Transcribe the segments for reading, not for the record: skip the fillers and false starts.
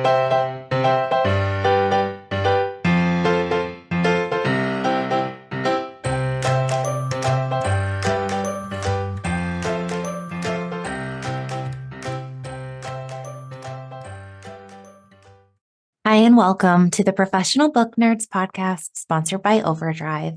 Hi, and welcome to the Professional Book Nerds podcast sponsored by Overdrive.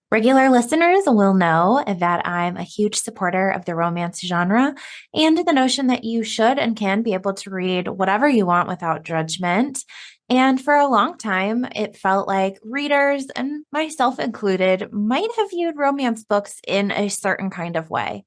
Regular listeners will know that I'm a huge supporter of the romance genre and the notion that you should and can be able to read whatever you want without judgment. And for a long time, it felt like readers, and myself included, might have viewed romance books in a certain kind of way.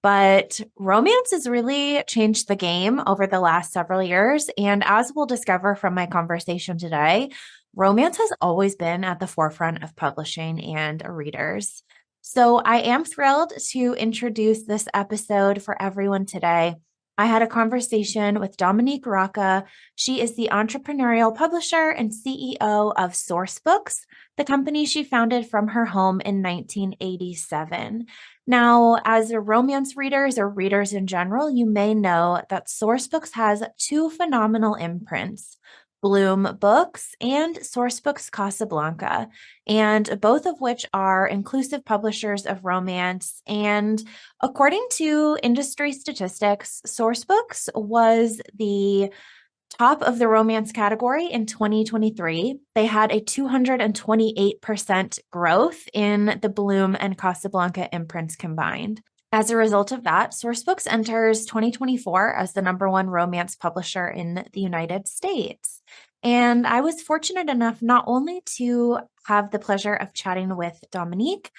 But romance has really changed the game over the last several years. And as we'll discover from my conversation today, romance has always been at the forefront of publishing and readers. So I am thrilled to introduce this episode for everyone today. I had a conversation with Dominique Raccah. She is the entrepreneurial publisher and CEO of Sourcebooks, the company she founded from her home in 1987. Now, as romance readers or readers in general, you may know that Sourcebooks has two phenomenal imprints, Bloom Books and Sourcebooks Casablanca, and both of which are inclusive publishers of romance. And according to industry statistics, Sourcebooks was the top of the romance category in 2023. They had a 228% growth in the Bloom and Casablanca imprints combined. As a result of that, Sourcebooks enters 2024 as the #1 romance publisher in the United States. And I was fortunate enough not only to have the pleasure of chatting with Dominique,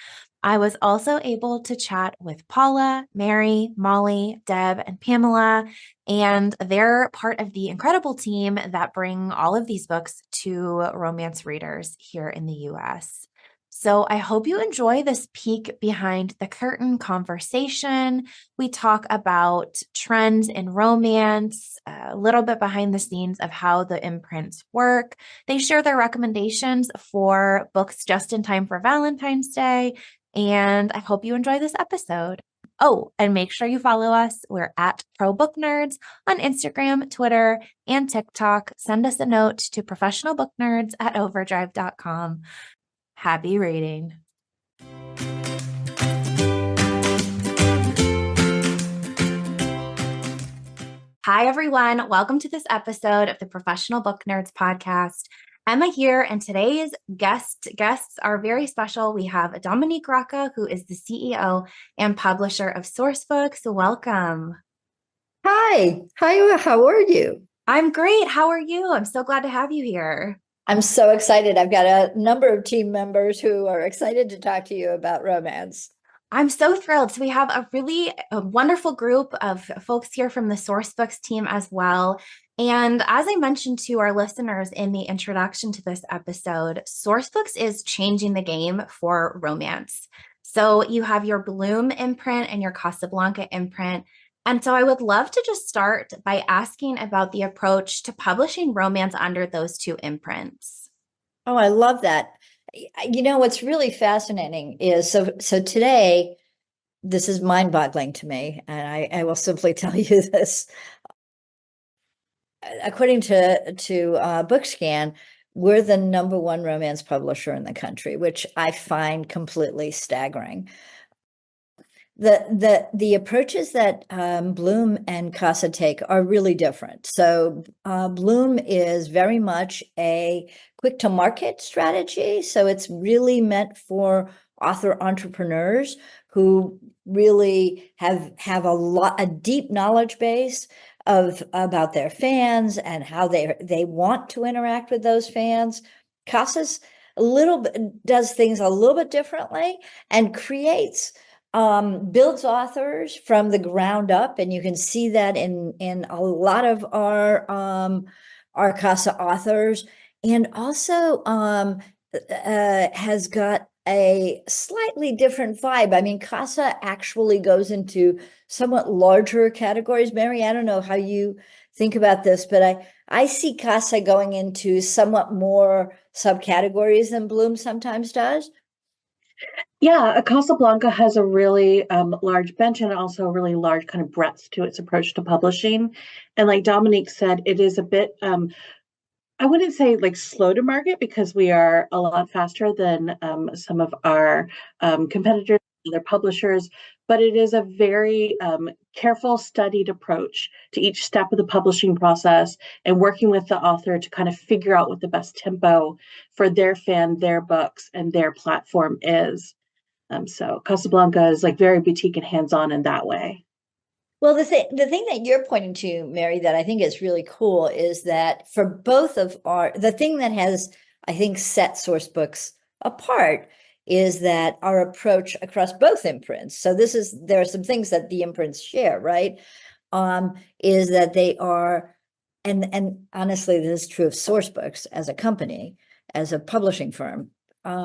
I was also able to chat with Paula, Mary, Molly, Deb, and Pamela, and they're part of the incredible team that bring all of these books to romance readers here in the US. So I hope you enjoy this peek behind the curtain conversation. We talk about trends in romance, a little bit behind the scenes of how the imprints work. They share their recommendations for books just in time for Valentine's Day, and I hope you enjoy this episode. Oh, and make sure you follow us. We're at Pro Book Nerds on Instagram, Twitter, and TikTok. Send us a note to professionalbooknerds@overdrive.com. Happy reading. Hi, everyone. Welcome to this episode of the Professional Book Nerds podcast. Emma here, and today's guests are very special. We have Dominique Raccah, who is the CEO and publisher of Sourcebooks. Welcome. Hi, how are you? I'm great. How are you? I'm so glad to have you here. I'm so excited. I've got a number of team members who are excited to talk to you about romance. I'm so thrilled. So we have a wonderful group of folks here from the Sourcebooks team as well. And as I mentioned to our listeners in the introduction to this episode, Sourcebooks is changing the game for romance. So you have your Bloom imprint and your Casablanca imprint. And so I would love to just start by asking about the approach to publishing romance under those two imprints. Oh, I love that. You know, what's really fascinating is, so today, this is mind-boggling to me, and I will simply tell you this. According to BookScan, we're the #1 romance publisher in the country, which I find completely staggering. The approaches that Bloom and Casa take are really different. So Bloom is very much a quick to market strategy. So it's really meant for author entrepreneurs who really have a deep knowledge base about their fans and how they want to interact with those fans. Casa's does things a little bit differently and builds authors from the ground up, and you can see that in a lot of our Casa authors, and also has got a slightly different vibe. I mean, Casa actually goes into somewhat larger categories. Mary, I don't know how you think about this, but I see Casa going into somewhat more subcategories than Bloom sometimes does. Yeah, Casablanca has a really large bench and also a really large kind of breadth to its approach to publishing. And like Dominique said, it is a bit, I wouldn't say like slow to market because we are a lot faster than some of our competitors, other publishers, but it is a very careful, studied approach to each step of the publishing process and working with the author to kind of figure out what the best tempo for their fan, their books, and their platform is. So Casablanca is like very boutique and hands-on in that way. Well, the thing that you're pointing to, Mary, that I think is really cool is that for both of the thing that has, I think, set Sourcebooks apart is that our approach across both imprints. So there are some things that the imprints share, right? Is that they are, and honestly, this is true of Sourcebooks as a company, as a publishing firm.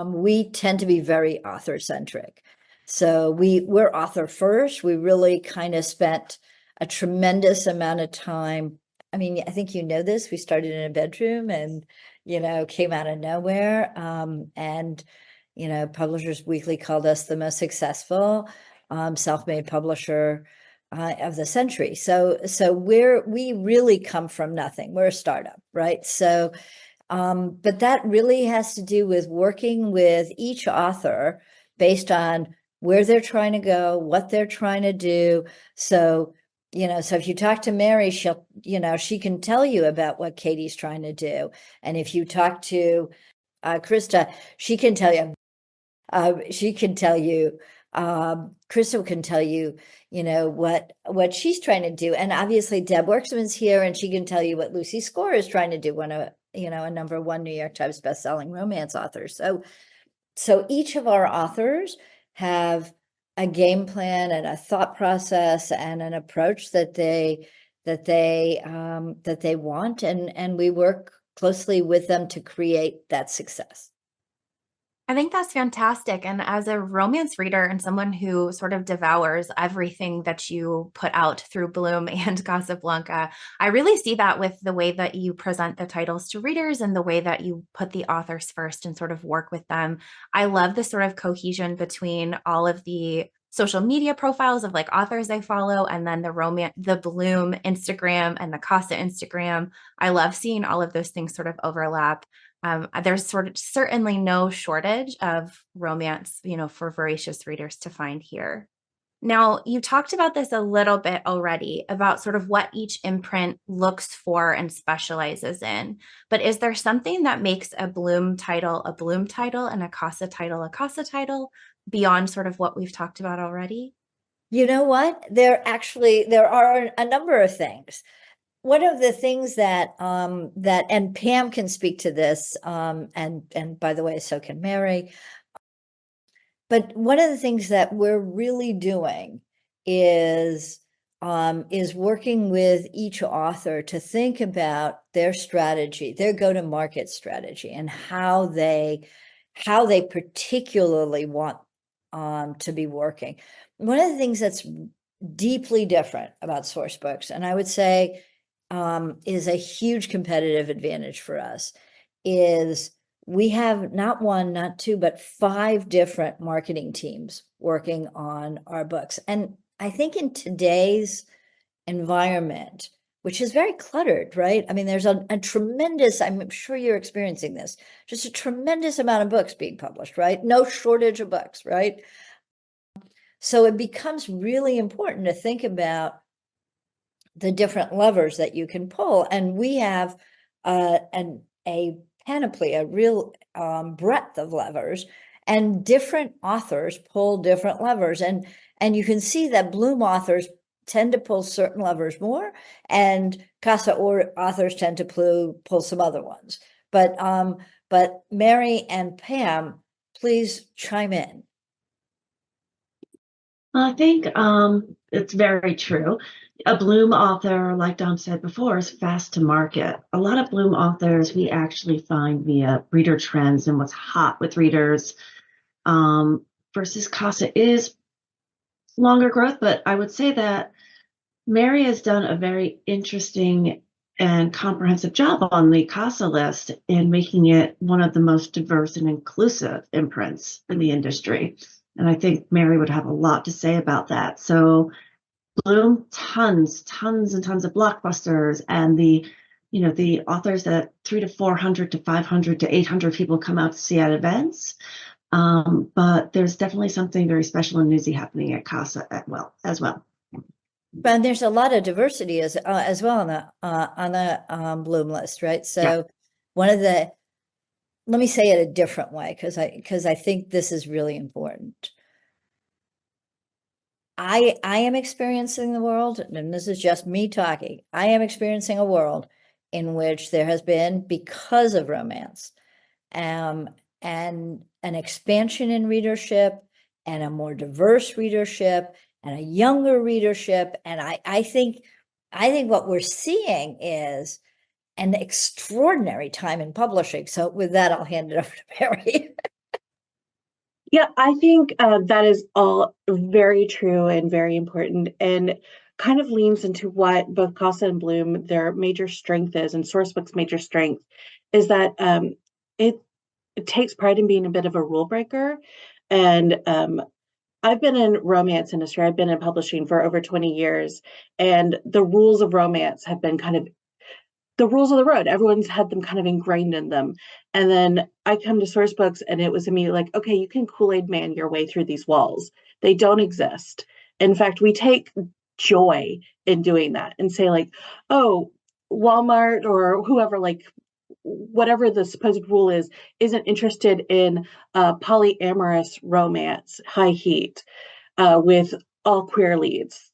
We tend to be very author-centric. So we're author first. We really kind of spent a tremendous amount of time. I mean, I think you know this. We started in a bedroom and, came out of nowhere. And, Publishers Weekly called us the most successful self-made publisher of the century. So we really come from nothing. We're a startup, right? So, but that really has to do with working with each author based on where they're trying to go, what they're trying to do. So, so if you talk to Mary, she can tell you about what Katie's trying to do. And if you talk to Krista, she can tell you, Krista can tell you, what she's trying to do. And obviously Deb Werksman's here and she can tell you what Lucy Score is trying to do, a number one New York Times bestselling romance author. So each of our authors have a game plan and a thought process and an approach that they want, and we work closely with them to create that success. I think that's fantastic. And as a romance reader and someone who sort of devours everything that you put out through Bloom and Casablanca, I really see that with the way that you present the titles to readers and the way that you put the authors first and sort of work with them. I love the sort of cohesion between all of the social media profiles of like authors I follow and then the Bloom Instagram and the Casa Instagram. I love seeing all of those things sort of overlap. There's sort of certainly no shortage of romance, for voracious readers to find here. Now, you talked about this a little bit already about sort of what each imprint looks for and specializes in. But is there something that makes a Bloom title and a Casa title beyond sort of what we've talked about already? You know what? There are a number of things. One of the things that and Pam can speak to this, and by the way, so can Mary. But one of the things that we're really doing is working with each author to think about their strategy, their go-to-market strategy, and how they particularly want to be working. One of the things that's deeply different about Sourcebooks, and I would say is a huge competitive advantage for us, is we have not one, not two, but 5 different marketing teams working on our books. And I think in today's environment, which is very cluttered, right? I mean, there's a tremendous, I'm sure you're experiencing this, just a tremendous amount of books being published, right? No shortage of books, right? So it becomes really important to think about the different levers that you can pull. And we have a panoply, a real breadth of levers, and different authors pull different levers. And you can see that Bloom authors tend to pull certain levers more, and Casa authors tend to pull some other ones. But Mary and Pam, please chime in. I think it's very true. A Bloom author, like Dom said before, is fast to market. A lot of Bloom authors we actually find via reader trends and what's hot with readers, versus Casa is longer growth. But I would say that Mary has done a very interesting and comprehensive job on the Casa list in making it one of the most diverse and inclusive imprints in the industry. And I think Mary would have a lot to say about that. So Bloom, tons and tons of blockbusters, and the authors that 300 to 400 to 500 to 800 people come out to see at events. But there's definitely something very special and newsy happening at Casa as well. But there's a lot of diversity as well on the Bloom list, right? So one of the, let me say it a different way, because I think this is really important. I am experiencing the world, and this is just me talking. I am experiencing a world in which there has been, because of romance, and an expansion in readership, and a more diverse readership, and a younger readership. And I think what we're seeing is an extraordinary time in publishing. So with that, I'll hand it over to Mary. Yeah, I think that is all very true and very important, and kind of leans into what both Casa and Bloom, their major strength is, and Sourcebook's major strength is that it takes pride in being a bit of a rule breaker. And I've been in romance industry. I've been in publishing for over 20 years, and the rules of romance have been kind of the rules of the road. Everyone's had them kind of ingrained in them. And then I come to Sourcebooks, and it was immediately like, okay, you can Kool-Aid man your way through these walls. They don't exist. In fact, we take joy in doing that and say like, oh, Walmart or whoever, like whatever the supposed rule is, isn't interested in polyamorous romance, high heat, with all queer leads.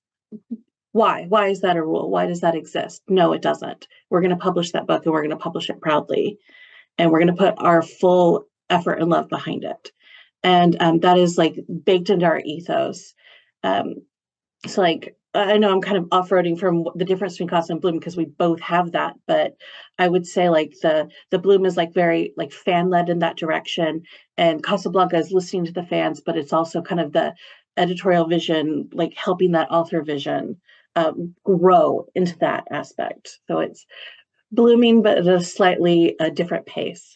Why is that a rule? Why does that exist? No, it doesn't. We're going to publish that book, and we're going to publish it proudly, and we're going to put our full effort and love behind it. And that is like baked into our ethos. So like, I know I'm kind of off-roading from the difference between Casa and Bloom because we both have that, but I would say like the Bloom is like very like fan-led in that direction, and Casablanca is listening to the fans, but it's also kind of the editorial vision, like helping that author vision grow into that aspect. So it's blooming, but at a slightly different pace.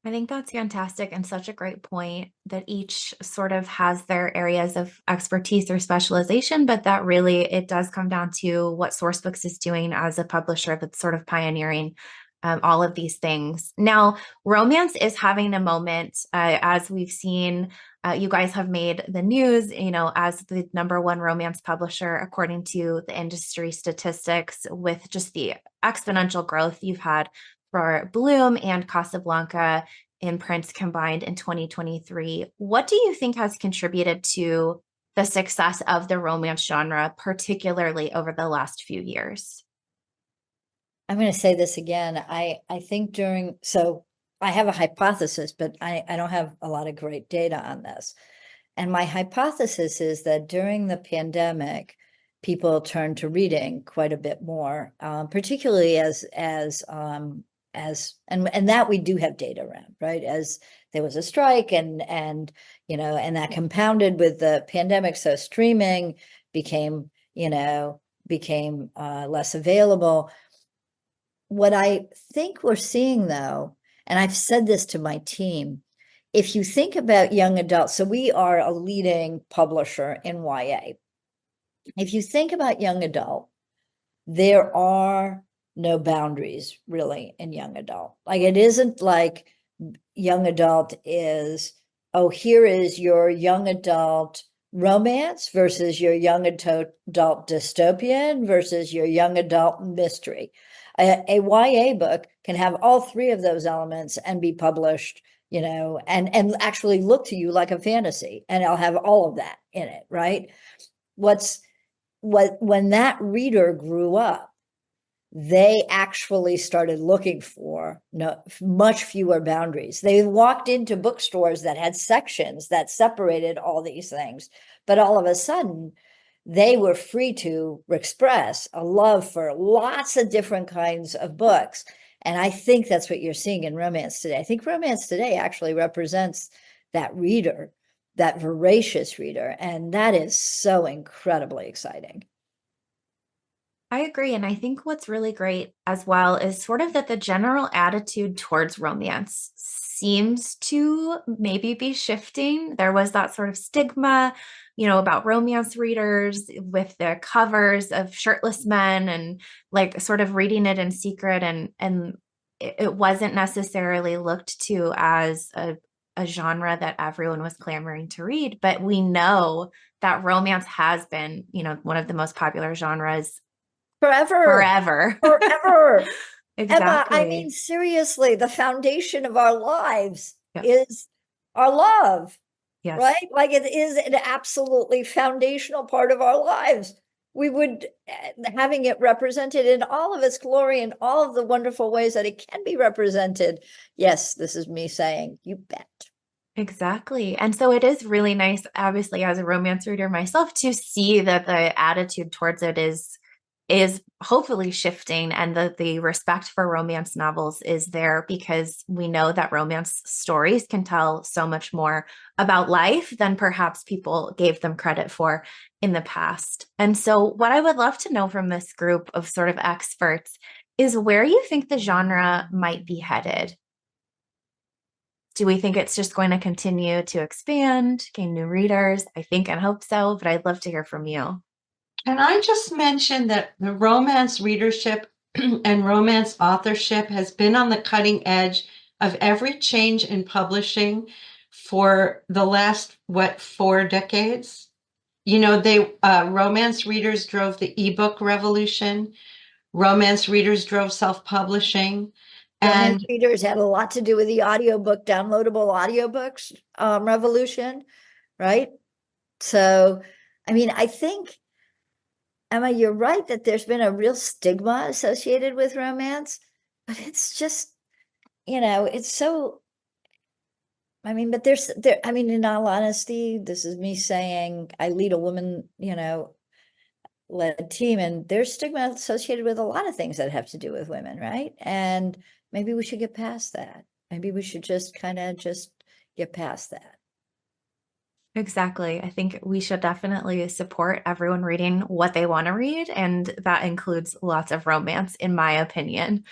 I think that's fantastic and such a great point that each sort of has their areas of expertise or specialization, but that really it does come down to what Sourcebooks is doing as a publisher that's sort of pioneering all of these things. Now, romance is having a moment, as we've seen. You guys have made the news, as the #1 romance publisher, according to the industry statistics, with just the exponential growth you've had for Bloom and Casablanca Imprints combined in 2023. What do you think has contributed to the success of the romance genre, particularly over the last few years? I'm going to say this again. I think so I have a hypothesis, but I don't have a lot of great data on this. And my hypothesis is that during the pandemic, people turned to reading quite a bit more, particularly as that we do have data around, right? As there was a strike and that compounded with the pandemic. So streaming became less available. What I think we're seeing though, and I've said this to my team, if you think about young adults, so we are a leading publisher in YA. If you think about young adult, there are no boundaries really in young adult. Like it isn't like young adult is, oh, here is your young adult romance versus your young adult dystopian versus your young adult mystery. A YA book can have all three of those elements and be published, and actually look to you like a fantasy, and I'll have all of that in it, right? When that reader grew up, they actually started looking for much fewer boundaries. They walked into bookstores that had sections that separated all these things, but all of a sudden they were free to express a love for lots of different kinds of books. And I think that's what you're seeing in romance today. I think romance today actually represents that reader, that voracious reader, and that is so incredibly exciting. I agree. And I think what's really great as well is sort of that the general attitude towards romance seems to maybe be shifting. There was that sort of stigma, about romance readers with the covers of shirtless men and like sort of reading it in secret, and it wasn't necessarily looked to as a genre that everyone was clamoring to read. But we know that romance has been, one of the most popular genres forever. Emma, I Exactly. mean, seriously, the foundation of our lives Yep. is our love, Yes. right? Like it is an absolutely foundational part of our lives. We would, having it represented in all of its glory and all of the wonderful ways that it can be represented. Yes, this is me saying, you bet. Exactly. And so it is really nice, obviously, as a romance reader myself, to see that the attitude towards it is hopefully shifting, and that the respect for romance novels is there, because we know that romance stories can tell so much more about life than perhaps people gave them credit for in the past. And so what I would love to know from this group of sort of experts is where you think the genre might be headed. Do we think it's just going to continue to expand, gain new readers? I think and hope so, but I'd love to hear from you. Can I just mention that the romance readership and romance authorship has been on the cutting edge of every change in publishing for the last, 4 decades? Romance readers drove the ebook revolution. Romance readers drove self-publishing. Romance And readers had a lot to do with the audiobook, downloadable audiobooks revolution, right? So, I mean, I think, Emma, you're right that there's been a real stigma associated with romance, but it's just, it's so, I mean, but in all honesty, this is me saying, I lead a woman, led team, and there's stigma associated with a lot of things that have to do with women, right? And maybe we should get past that. Maybe we should just get past that. Exactly. I think we should definitely support everyone reading what they want to read, and that includes lots of romance, in my opinion.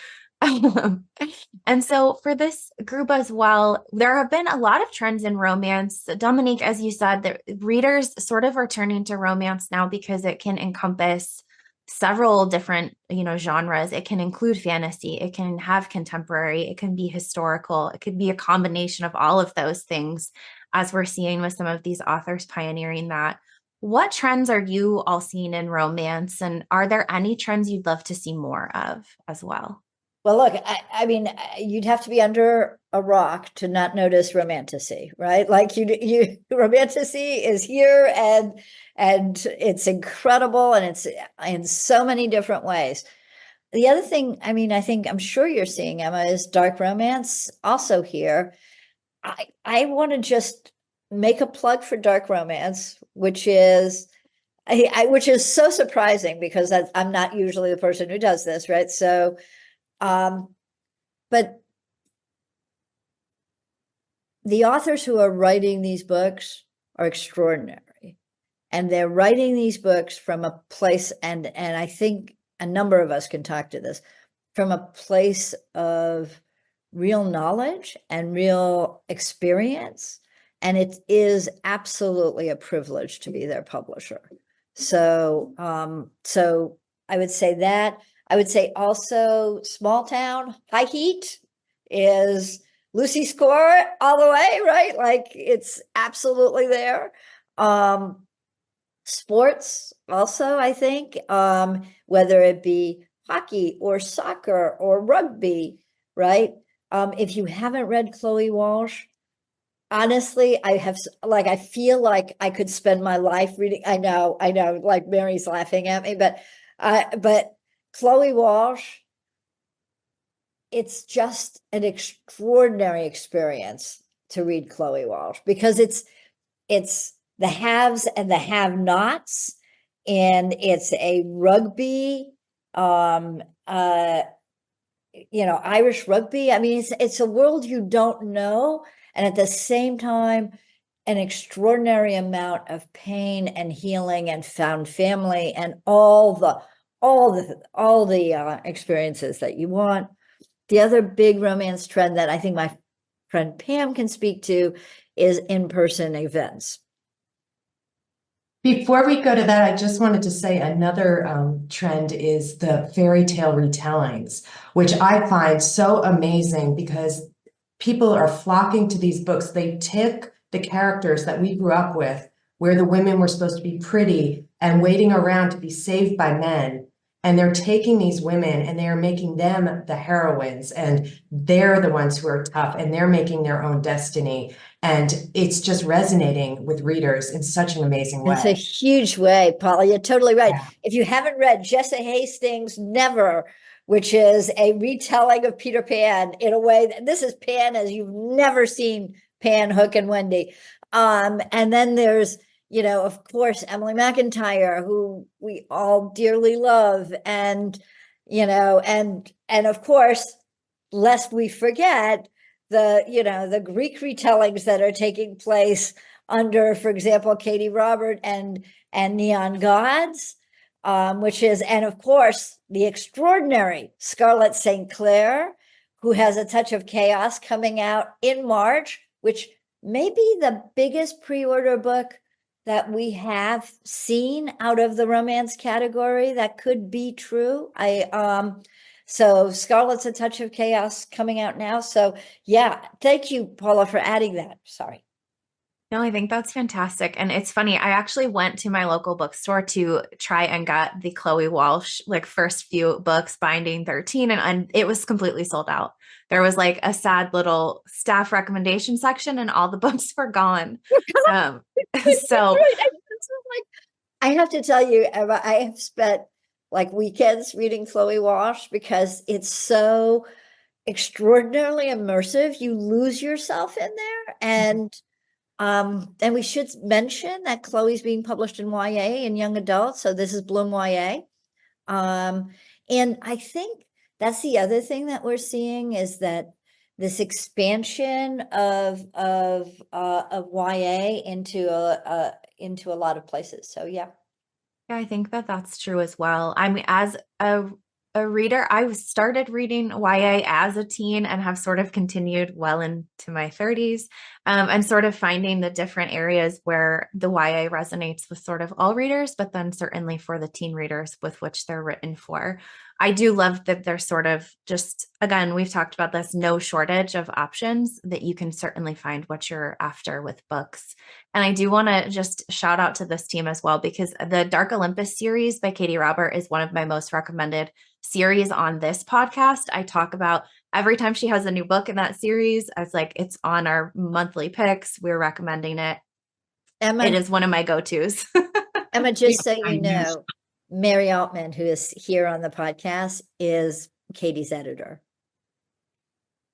And so for this group as well, there have been a lot of trends in romance. Dominique, as you said, the readers sort of are turning to romance now because it can encompass several different, genres. It can include fantasy, it can have contemporary, it can be historical, it could be a combination of all of those things, as we're seeing with some of these authors pioneering that. What trends are you all seeing in romance, and are there any trends you'd love to see more of as well? Well, look, I mean, you'd have to be under a rock to not notice Romantasy, right? Like Romantasy is here, and it's incredible, and it's in so many different ways. The other thing, I mean, I'm sure you're seeing, Emma, is dark romance also here. I want to just make a plug for dark romance, which is which is so surprising, because I'm not usually the person who does this, right? So, but the authors who are writing these books are extraordinary, and they're writing these books from a place, and I think a number of us can talk to this, from a place of real knowledge and real experience. And it is absolutely a privilege to be their publisher. So, so I would say that. I would say also Small Town High Heat is Lucy Score all the way, right? Like it's absolutely there. Sports also, I think, whether it be hockey or soccer or rugby, right? If you haven't read Chloe Walsh, honestly, I feel like I could spend my life reading. I know, like Mary's laughing at me, but Chloe Walsh, it's just an extraordinary experience to read Chloe Walsh, because it's the haves and the have-nots, and it's a rugby, Irish rugby. I mean, it's a world you don't know, and at the same time, an extraordinary amount of pain and healing and found family and all the experiences that you want. The other big romance trend that I think my friend Pam can speak to, is in-person events. Before we go to that, I just wanted to say another trend is the fairy tale retellings, which I find so amazing because people are flocking to these books. They take the characters that we grew up with, where the women were supposed to be pretty and waiting around to be saved by men. And they're taking these women and they're making them the heroines, and they're the ones who are tough and they're making their own destiny. And it's just resonating with readers in such an amazing way. It's a huge way, Paula. You're totally right. Yeah. If you haven't read Jessa Hastings' Never, which is a retelling of Peter Pan in a way that this is Pan as you've never seen Pan, Hook, and Wendy. And then there's, you know, of course, Emily McIntyre, who we all dearly love. And, you know, and of course, lest we forget the, you know, the Greek retellings that are taking place under, for example, Katie Robert and Neon Gods, which is, and of course, the extraordinary Scarlett St. Clair, who has A Touch of Chaos coming out in March, which may be the biggest pre-order book that we have seen out of the romance category. That could be true. So Scarlett's A Touch of Chaos coming out now. So yeah, thank you, Paula, for adding that. Sorry. No, I think that's fantastic. And it's funny, I actually went to my local bookstore to try and get the Chloe Walsh, like first few books, Binding 13, and it was completely sold out. There was like a sad little staff recommendation section and all the books were gone. So I have to tell you, Emma, I have spent like weekends reading Chloe Walsh because it's so extraordinarily immersive. You lose yourself in there. And we should mention that Chloe's being published in YA and young adults. So this is Bloom YA. And I think that's the other thing that we're seeing is that this expansion of YA into a lot of places. So yeah. yeah, I think that that's true as well. I mean, as a reader, I started reading YA as a teen and have sort of continued well into my 30s, and sort of finding the different areas where the YA resonates with sort of all readers, but then certainly for the teen readers with which they're written for. I do love that there's sort of just, again, we've talked about this, no shortage of options that you can certainly find what you're after with books. And I do want to just shout out to this team as well, because the Dark Olympus series by Katie Robert is one of my most recommended series on this podcast. I talk about every time she has a new book in that series. I was like, it's on our monthly picks. We're recommending it. Emma, it is one of my go-tos. Emma, just so you know, Mary Altman, who is here on the podcast, is Katie's editor.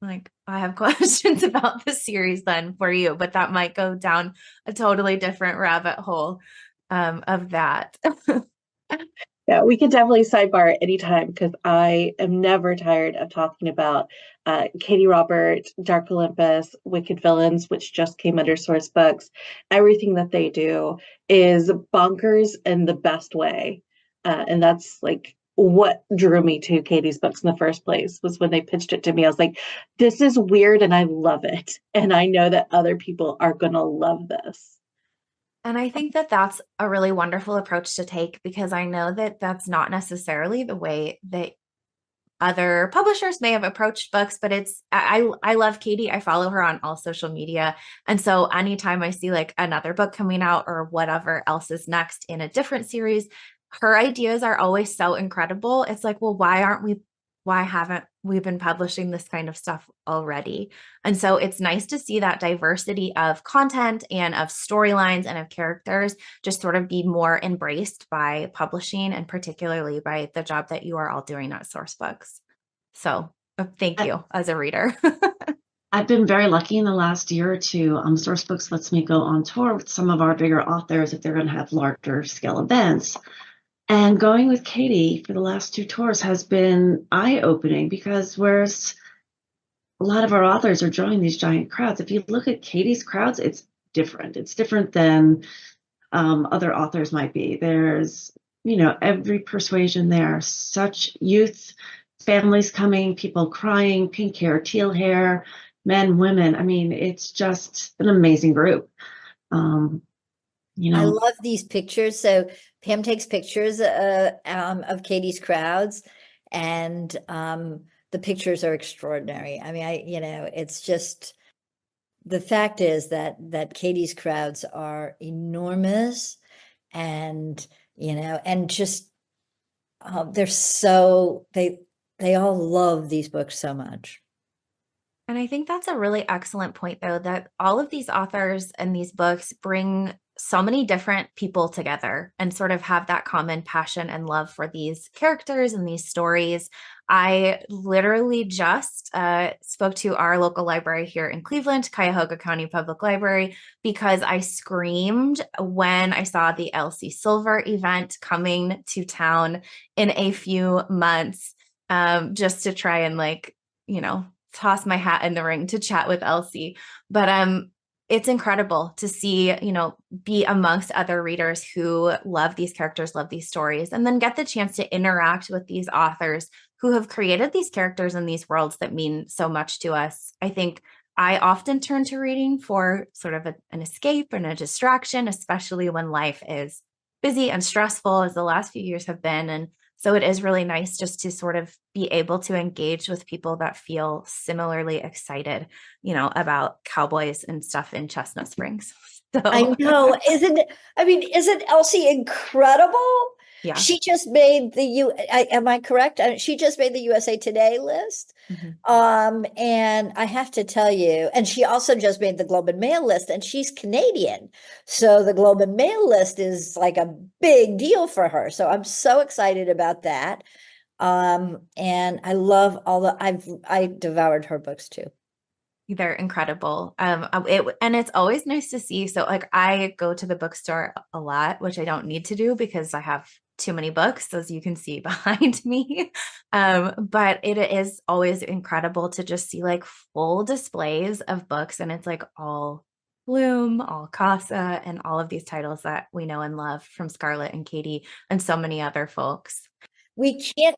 Like, I have questions about the series then for you, but that might go down a totally different rabbit hole of that. Yeah, we could definitely sidebar at any time because I am never tired of talking about Katie Robert, Dark Olympus, Wicked Villains, which just came under Sourcebooks. Everything that they do is bonkers in the best way. And that's like what drew me to Katie's books in the first place, was when they pitched it to me. I was like, this is weird and I love it. And I know that other people are going to love this. And I think that that's a really wonderful approach to take, because I know that that's not necessarily the way that other publishers may have approached books, but I love Katie. I follow her on all social media. And so anytime I see like another book coming out or whatever else is next in a different series, her ideas are always so incredible. It's like, well, why haven't we been publishing this kind of stuff already? And so it's nice to see that diversity of content and of storylines and of characters just sort of be more embraced by publishing, and particularly by the job that you are all doing at Sourcebooks. So thank you as a reader. I've been very lucky in the last year or two. Sourcebooks lets me go on tour with some of our bigger authors if they're going to have larger scale events. And going with Katie for the last 2 tours has been eye-opening, because whereas a lot of our authors are drawing these giant crowds, if you look at Katie's crowds, it's different. It's different than other authors might be. There's, every persuasion there, such youth families coming, people crying, pink hair, teal hair, men, women. I mean, it's just an amazing group. I love these pictures. So Pam takes pictures of Katie's crowds, and the pictures are extraordinary. I mean, it's just, the fact is that Katie's crowds are enormous, and and just they all love these books so much. And I think that's a really excellent point, though, that all of these authors and these books bring so many different people together and sort of have that common passion and love for these characters and these stories. I literally just spoke to our local library here in Cleveland, Cuyahoga County Public Library, because I screamed when I saw the Elsie Silver event coming to town in a few months, just to try and toss my hat in the ring to chat with Elsie. But it's incredible to see, be amongst other readers who love these characters, love these stories, and then get the chance to interact with these authors who have created these characters and these worlds that mean so much to us. I think I often turn to reading for sort of an escape and a distraction, especially when life is busy and stressful, as the last few years have been. And so it is really nice just to sort of be able to engage with people that feel similarly excited, about cowboys and stuff in Chestnut Springs. So I know, isn't Elsie incredible? yeah. She just made am I correct? She just made the USA Today list. Mm-hmm. And I have to tell you, and she also just made the Globe and Mail list, and she's Canadian. So the Globe and Mail list is like a big deal for her. So I'm so excited about that. And I love I devoured her books too. They're incredible. And it's always nice to see. So I go to the bookstore a lot, which I don't need to do because I have too many books, as you can see behind me. But it is always incredible to just see full displays of books, and it's all Bloom, all Casa, and all of these titles that we know and love from Scarlett and Katie and so many other folks. We can't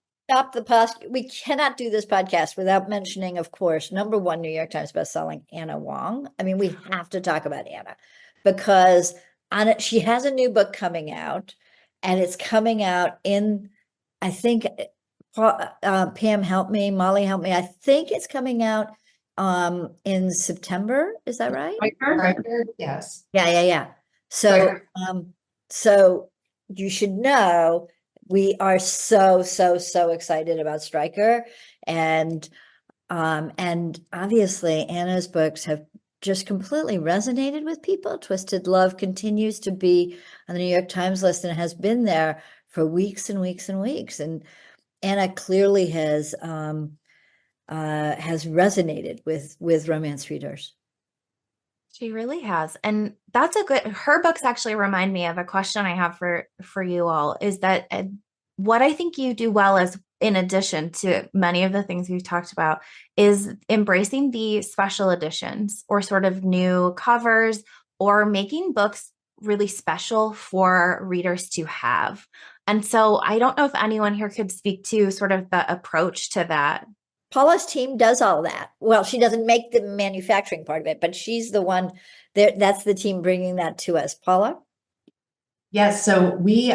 we cannot do this podcast without mentioning, of course, #1 New York Times bestselling Anna Huang. I mean, we have to talk about Anna because she has a new book coming out, and it's coming out in, I think, Pam, help me, Molly, help me. I think it's coming out in September. Is that right? Yes. Yeah. So, so you should know we are so excited about Stryker, and obviously Anna's books have just completely resonated with people. Twisted Love continues to be on the New York Times list and has been there for weeks and weeks and weeks. And Anna clearly has resonated with romance readers. She really has. And that's her books actually remind me of a question I have for you all, is that what I think you do well, is in addition to many of the things we've talked about, is embracing the special editions or sort of new covers, or making books really special for readers to have. And so I don't know if anyone here could speak to sort of the approach to that. Paula's team does all that. Well, she doesn't make the manufacturing part of it, but she's the one there. That's the team bringing that to us. Paula? Yes. So we,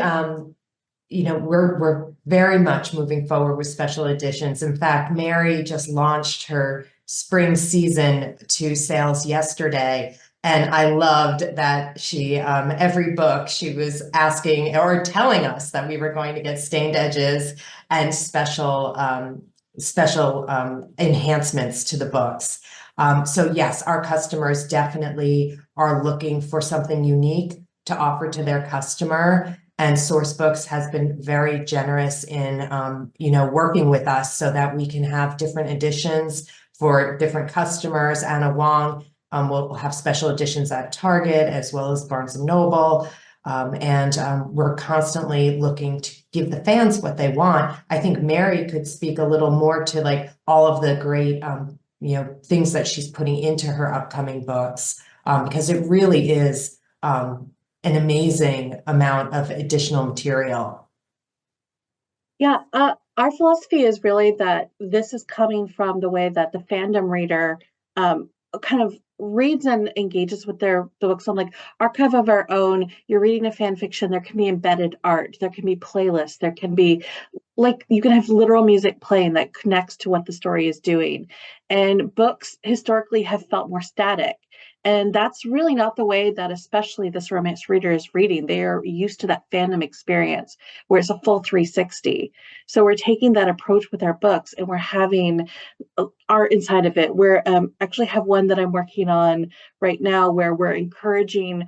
we're very much moving forward with special editions. In fact, Mary just launched her spring season 2 sales yesterday. And I loved that she, every book she was asking or telling us that we were going to get stained edges and special enhancements to the books. So yes, our customers definitely are looking for something unique to offer to their customer. And Sourcebooks has been very generous in, working with us so that we can have different editions for different customers. Anna Huang will have special editions at Target as well as Barnes & Noble. And we're constantly looking to give the fans what they want. I think Mary could speak a little more to all of the great, things that she's putting into her upcoming books, because it really is an amazing amount of additional material. Yeah, our philosophy is really that this is coming from the way that the fandom reader kind of reads and engages with the books on like Archive of Our Own. You're reading a fan fiction, there can be embedded art, there can be playlists, there can be like you can have literal music playing that connects to what the story is doing. And books historically have felt more static. And that's really not the way that especially this romance reader is reading. They are used to that fandom experience where it's a full 360. So we're taking that approach with our books and we're having art inside of it. We're actually have one that I'm working on right now where we're encouraging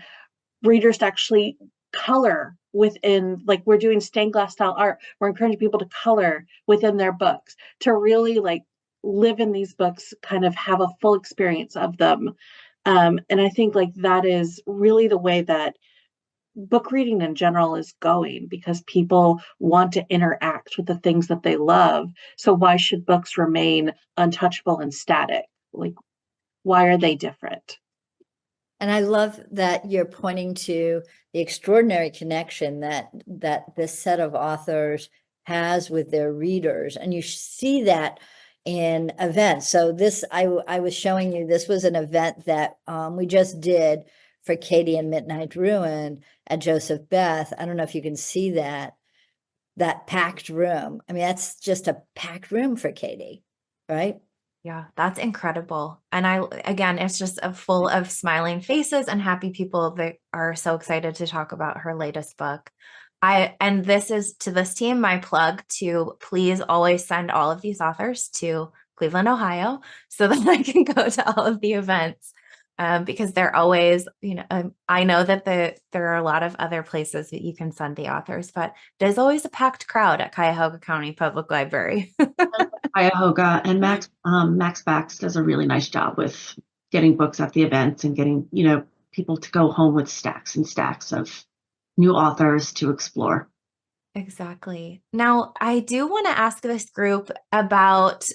readers to actually color within, like we're doing stained glass style art. We're encouraging people to color within their books to really like live in these books, kind of have a full experience of them. And I think like that is really the way that book reading in general is going because people want to interact with the things that they love. So why should books remain untouchable and static? Like, why are they different? And I love that you're pointing to the extraordinary connection that this set of authors has with their readers. And you see that in events. So this, I was showing you, this was an event that we just did for Katie and Midnight Ruin at Joseph Beth. I don't know if you can see that packed room. I mean, that's just a packed room for Katie, right? Yeah, that's incredible. And again, it's just full of smiling faces and happy people that are so excited to talk about her latest book. And this is to this team, my plug to please always send all of these authors to Cleveland, Ohio, so that I can go to all of the events. Because they're always, I know that there are a lot of other places that you can send the authors, but there's always a packed crowd at Cuyahoga County Public Library. Cuyahoga and Max Bax does a really nice job with getting books at the events and getting, people to go home with stacks and stacks of new authors to explore. Exactly. Now, I do want to ask this group about,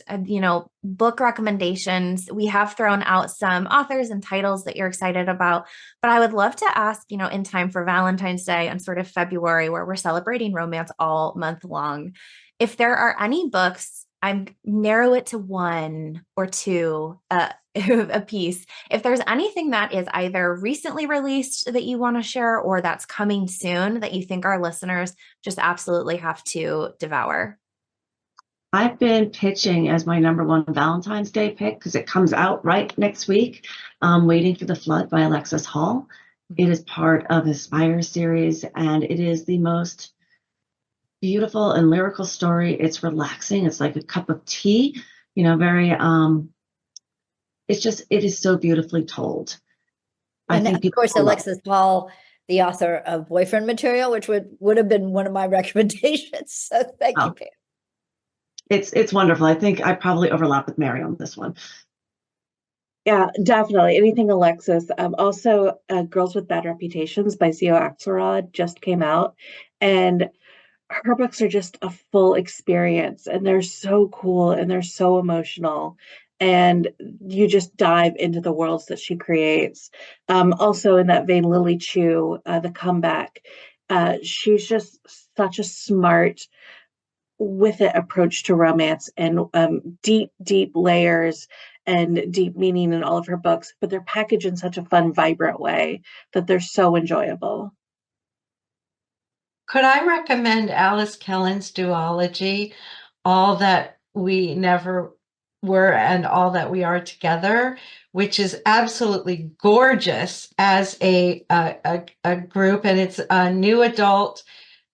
book recommendations. We have thrown out some authors and titles that you're excited about, but I would love to ask, in time for Valentine's Day and sort of February, where we're celebrating romance all month long, if there are any books, I'm narrow it to one or two a piece. If there's anything that is either recently released that you want to share or that's coming soon that you think our listeners just absolutely have to devour. I've been pitching as my number one Valentine's Day pick because it comes out right next week. Waiting for the Flood by Alexis Hall. It is part of Aspire series, and it is the most beautiful and lyrical story. It's relaxing. It's like a cup of tea, very, it is so beautifully told. And of course, Alexis Hall, the author of Boyfriend Material, which would have been one of my recommendations. So thank you, Pam. It's wonderful. I think I probably overlap with Mary on this one. Yeah, definitely. Anything Alexis. Also, Girls with Bad Reputations by Zio Axelrod just came out. And her books are just a full experience. And they're so cool and they're so emotional. And you just dive into the worlds that she creates. Also, in that vein, Lily Chu, The Comeback. She's just such a smart, with it approach to romance and deep layers and deep meaning in all of her books, but they're packaged in such a fun, vibrant way that they're so enjoyable. Could I recommend Alice Kellen's duology, All That We Never Were and All That We Are Together, which is absolutely gorgeous as a group, and it's a new adult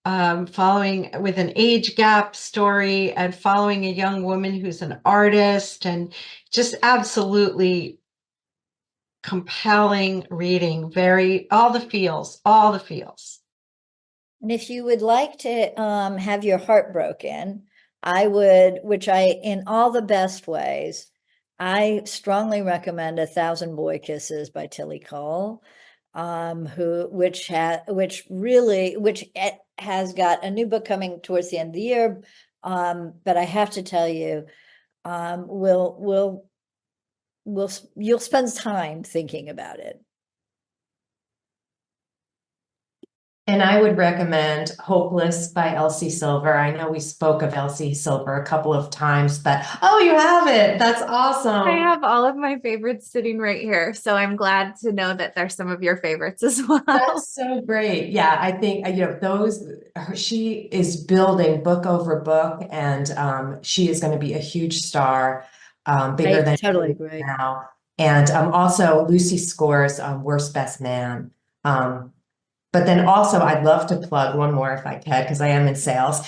following with an age gap story and following a young woman who's an artist, and just absolutely compelling reading. All the feels. And if you would like to have your heart broken, I would, in all the best ways, I strongly recommend 1,000 Boy Kisses by Tilly Cole, which has got a new book coming towards the end of the year. But I have to tell you, you'll spend time thinking about it. And I would recommend Hopeless by Elsie Silver. I know we spoke of Elsie Silver a couple of times, but oh, you have it. That's awesome. I have all of my favorites sitting right here. So I'm glad to know that there's some of your favorites as well. That's so great. Yeah, I think, she is building book over book, and she is going to be a huge star, bigger I than totally agree. now. And also Lucy Score's Worst Best Man. But then also, I'd love to plug one more if I can, because I am in sales.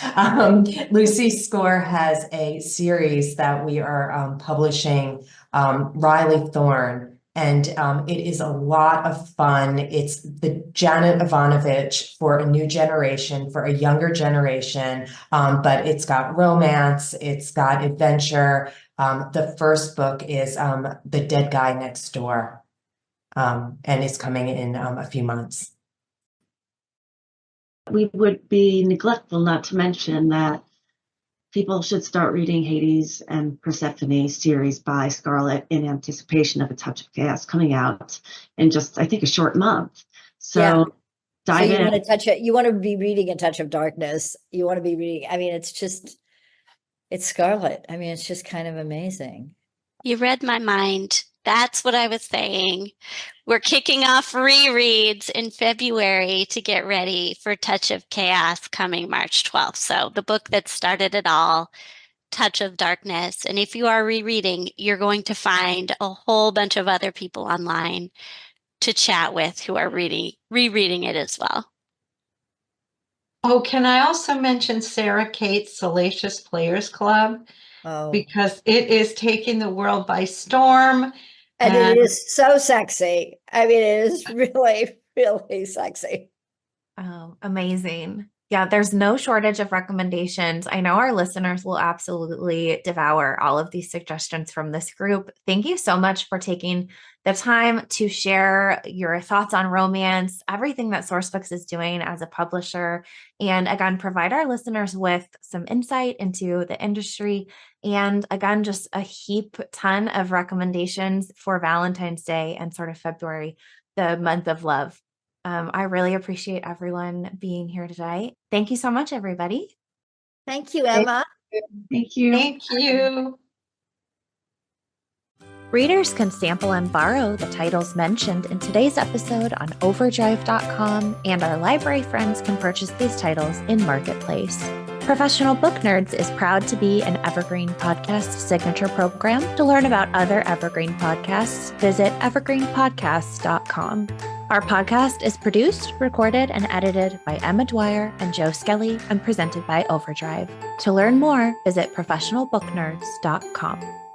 Lucy Score has a series that we are publishing, Riley Thorne, and it is a lot of fun. It's the Janet Ivanovich for a new generation, for a younger generation, but it's got romance, it's got adventure. The first book is The Dead Guy Next Door, and it's coming in a few months. We would be neglectful not to mention that people should start reading Hades and Persephone series by Scarlett in anticipation of A Touch of Chaos coming out in just, I think, a short month. So dive in. Want to touch it. You want to be reading A Touch of Darkness. You want to be reading. I mean, it's Scarlett. I mean, it's just kind of amazing. You read my mind. That's what I was saying. We're kicking off rereads in February to get ready for Touch of Chaos coming March 12th. So the book that started it all, Touch of Darkness. And if you are rereading, you're going to find a whole bunch of other people online to chat with who are rereading it as well. Oh, can I also mention Sarah Kate's Salacious Players Club? Oh, Because it is taking the world by storm. and it is so sexy. I mean, it is really, really sexy. Oh, amazing. Yeah, there's no shortage of recommendations. I know our listeners will absolutely devour all of these suggestions from this group. Thank you so much for taking the time to share your thoughts on romance, everything that Sourcebooks is doing as a publisher, and again, provide our listeners with some insight into the industry. And again, just a ton of recommendations for Valentine's Day and sort of February, the month of love. I really appreciate everyone being here today. Thank you so much, everybody. Thank you, Emma. Thank you. Thank you. Readers can sample and borrow the titles mentioned in today's episode on overdrive.com, and our library friends can purchase these titles in Marketplace. Professional Book Nerds is proud to be an Evergreen Podcast signature program. To learn about other Evergreen podcasts, visit evergreenpodcasts.com. Our podcast is produced, recorded, and edited by Emma Dwyer and Joe Skelly and presented by Overdrive. To learn more, visit professionalbooknerds.com.